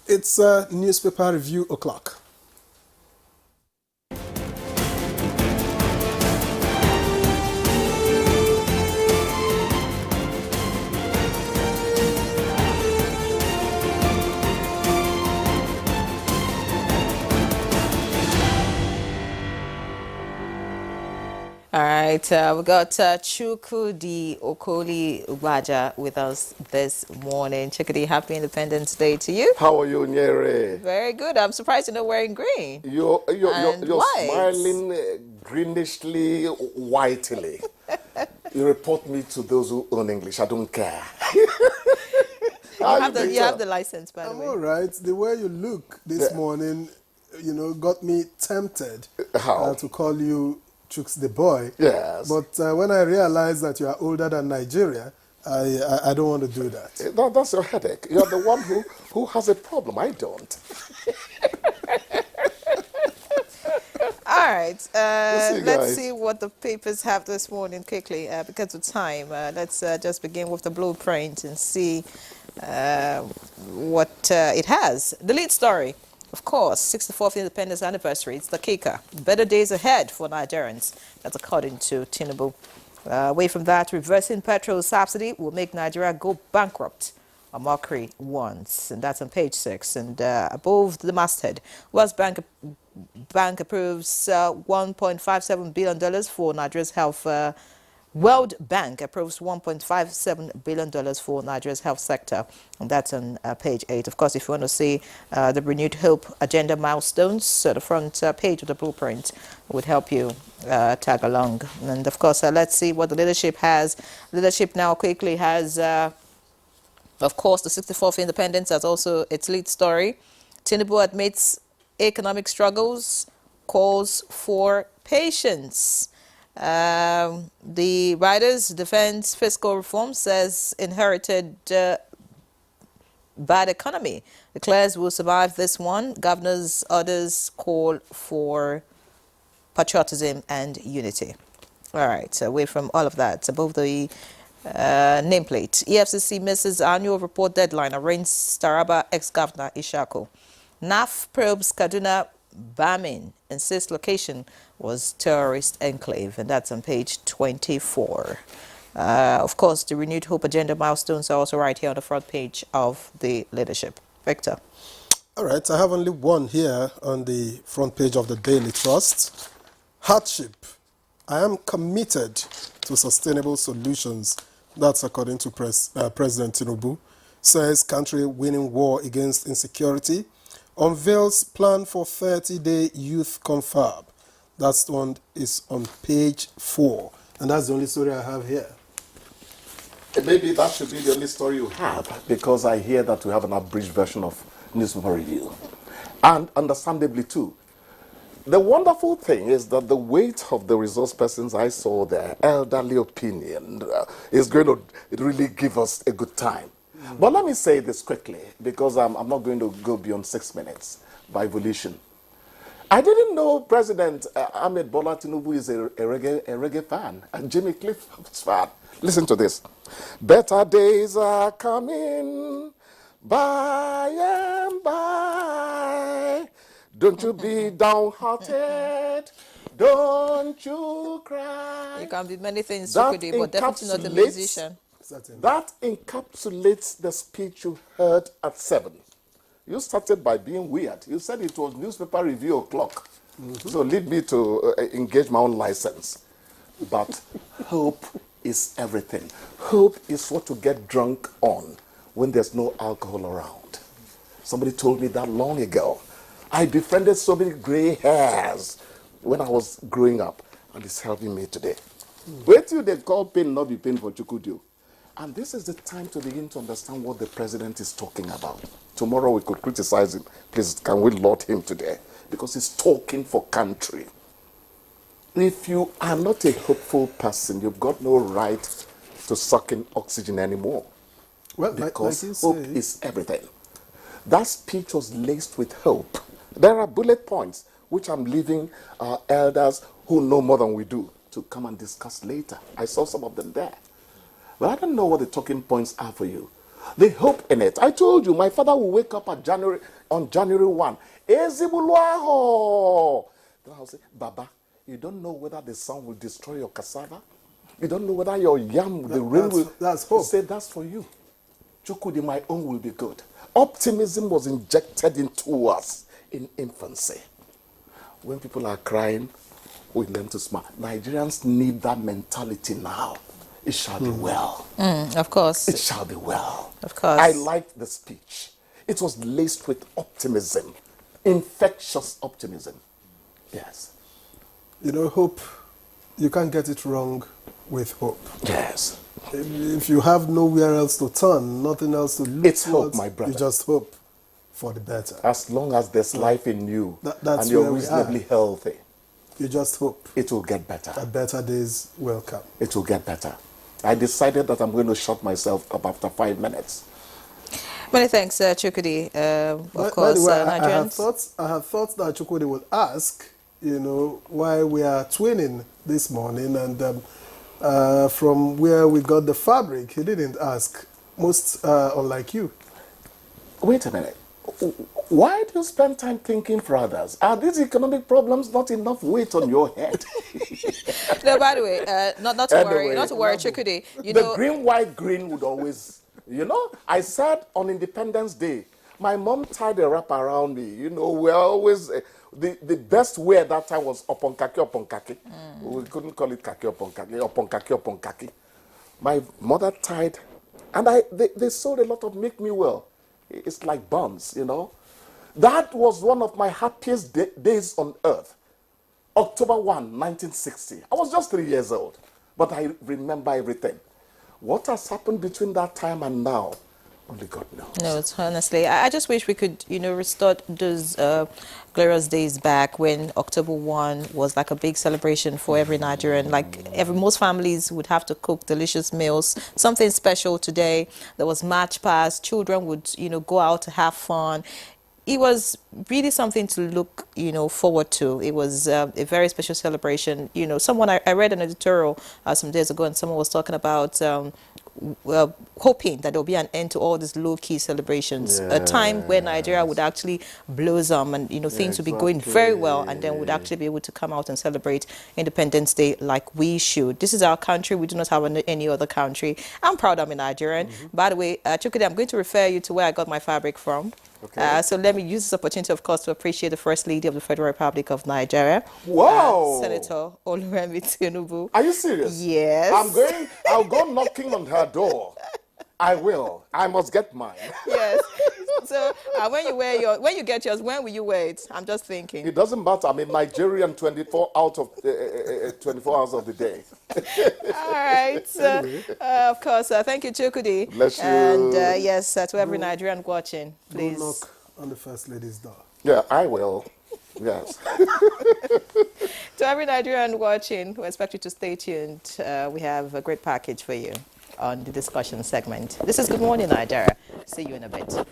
It's newspaper review o'clock. All right, we got Chukwudi Okoli Ubaja with us this morning. Chukwudi, happy Independence Day to you. How are you, Nyere? Very good. I'm surprised you're not wearing green. You're White. smiling greenishly, whitely. You report me to those who own English. I don't care. You have the license, by the I'm way. all right. The way you look this morning, got me tempted to call you Chooks the boy. Yes. But when I realized that you are older than Nigeria, I don't want to do that. That's your headache. You're the one who has a problem. I don't. All right, let's guys. see what the papers have this morning quickly because of time. Let's just begin with the blueprint and see what it has. The lead story, of course, 64th Independence Anniversary. It's the kicker. Better days ahead for Nigerians. That's according to Tinubu. Away from that, reversing petrol subsidy will make Nigeria go bankrupt. A mockery once, and that's on page 6. And above the masthead, West Bank approves $1.57 billion for Nigeria's health. World Bank approves $1.57 billion for Nigeria's health sector, and that's on page 8. Of course, if you want to see the renewed hope agenda milestones, the front page of the blueprint would help you tag along. And of course, let's see what the leadership has. Leadership now quickly has. Of course, the 64th Independence has also its lead story. Tinubu admits economic struggles, calls for patience. The writers defends fiscal reform, says inherited bad economy. Declares will survive this one. Governors, others call for patriotism and unity. All right, so away from all of that, above the nameplate. EFCC misses annual report deadline, arraigns Taraba ex-governor Ishaku. NAF probes Kaduna bombing, insists location was terrorist enclave, and that's on page 24. Of course, the renewed hope agenda milestones are also right here on the front page of the leadership. Victor. All right, I have only one here on the front page of the Daily Trust. Hardship. I am committed to sustainable solutions. That's according to President Tinubu. Says country winning war against insecurity. Unveils plan for 30-day youth confab. That one is on page 4. And that's the only story I have here. Maybe that should be the only story you have, because I hear that we have an abridged version of newspaper review. And understandably too, the wonderful thing is that the weight of the resource persons I saw there, elderly opinion, is going to really give us a good time. But let me say this quickly, because I'm not going to go beyond 6 minutes by volition. I didn't know President Ahmed Bola Tinubu is a reggae fan, a Jimmy Cliff fan. Listen to this. Better days are coming by and by. Don't you be downhearted. Don't you cry. You can be many things, Chukwudi, but definitely not a musician. That encapsulates the speech you heard at 7. You started by being weird. You said it was newspaper review o'clock. So lead me to engage my own license. But hope is everything. Hope is what to get drunk on when there's no alcohol around. Somebody told me that long ago. I befriended so many gray hairs when I was growing up, and it's helping me today. Wait till they call pain not be pain for Chukwudi. And this is the time to begin to understand what the president is talking about. Tomorrow we could criticize him. Please, can we laud him today? Because he's talking for country. If you are not a hopeful person, you've got no right to suck in oxygen anymore. Well, because like hope is everything. That speech was laced with hope. There are bullet points, which I'm leaving our elders who know more than we do to come and discuss later. I saw some of them there. But I don't know what the talking points are for you. the hope in it. I told you, my father will wake up on January 1. Ezibuluaho. Then I'll say, Baba, you don't know whether the sun will destroy your cassava? You don't know whether your yam, the rain will... That's hope. Say, that's for you. Chukudi, my own will be good. Optimism was injected into us in infancy. When people are crying, we learn to smile. Nigerians need that mentality now. It shall be well. Of course. It shall be well. Of course. I liked the speech. It was laced with optimism, infectious optimism. Yes. You know, hope, you can't get it wrong with hope. Yes. If you have nowhere else to turn, nothing else to look It's hope, towards, my brother. you just hope for the better. As long as there's life in you That's and you're where we reasonably are. healthy, You just hope it will get better. that better days will come. It will get better. I decided that I'm going to shut myself up after 5 minutes. Many thanks, Chukudi. Of By course, the way, I had Nigerians. thought that Chukwudi would ask, you know, why we are twinning this morning, and from where we got the fabric, he didn't ask. Most unlike you. Wait a minute. Why do you spend time thinking for others? Are these economic problems not enough weight on your head? No, by the way, not to worry, Anyway, not to worry, Chukudi. You the know, green, white, green would always, you know, I said on Independence Day, my mom tied a wrap around me. You know, we're always, the best way at that time was upon kaki. We couldn't call it kaki, upon kaki. My mother tied, and they sold a lot of Make Me Well. It's like buns, you know. That was one of my happiest days on earth. October 1, 1960. I was just 3 years old, but I remember everything. What has happened between that time and now, only God knows. no, it's honestly, I just wish we could, you know, restore those glorious days back when October 1 was like a big celebration for every Nigerian. Like most families would have to cook delicious meals, something special today. There was match pass. Children would, you know, go out to have fun. It was really something to look, you know, forward to. It was a very special celebration. You know, I read an editorial some days ago, and someone was talking about hoping that there will be an end to all these low-key celebrations. A time where Nigeria would actually blossom, and you know, things would be going very well, and then would actually be able to come out and celebrate Independence Day like we should. This is our country. We do not have any other country. I'm proud I'm a Nigerian. By the way, Chukudi, I'm going to refer you to where I got my fabric from. Okay. So let me use this opportunity, of course, to appreciate the First Lady of the Federal Republic of Nigeria. Wow. Senator Oluremi Tinubu. Are you serious? Yes. I'll go knocking on her door. I will. I must get mine. Yes. So when you get yours, when will you wear it? I'm just thinking. It doesn't matter. I'm a Nigerian 24 hours of the day. All right. Of course. Thank you, Chukudi. Bless you. And yes, to every Nigerian watching, please. Go knock on the First Lady's door. Yeah, I will. Yes. To every Nigerian watching, we expect you to stay tuned. We have a great package for you on the discussion segment. This is Good Morning Nigeria. See you in a bit.